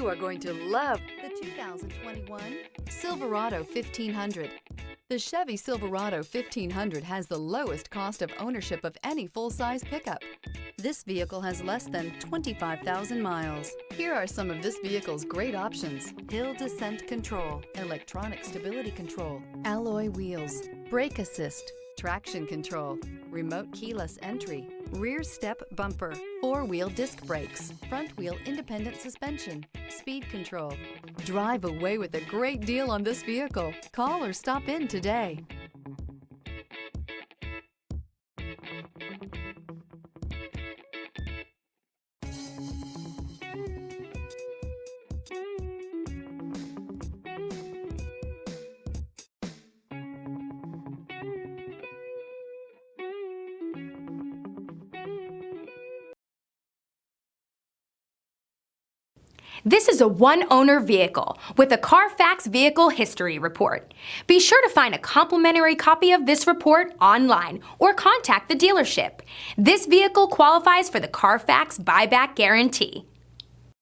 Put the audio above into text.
You are going to love the 2021 Silverado 1500. The Chevy Silverado 1500 has the lowest cost of ownership of any full-size pickup. This vehicle has less than 25,000 miles. Here are some of this vehicle's great options: hill descent control, electronic stability control, alloy wheels, brake assist, traction control, remote keyless entry, rear step bumper, four-wheel disc brakes, front wheel independent suspension, speed control. Drive away with a great deal on this vehicle. Call or stop in today. This is a one-owner vehicle with a CARFAX Vehicle History Report. Be sure to find a complimentary copy of this report online or contact the dealership. This vehicle qualifies for the CARFAX Buyback Guarantee.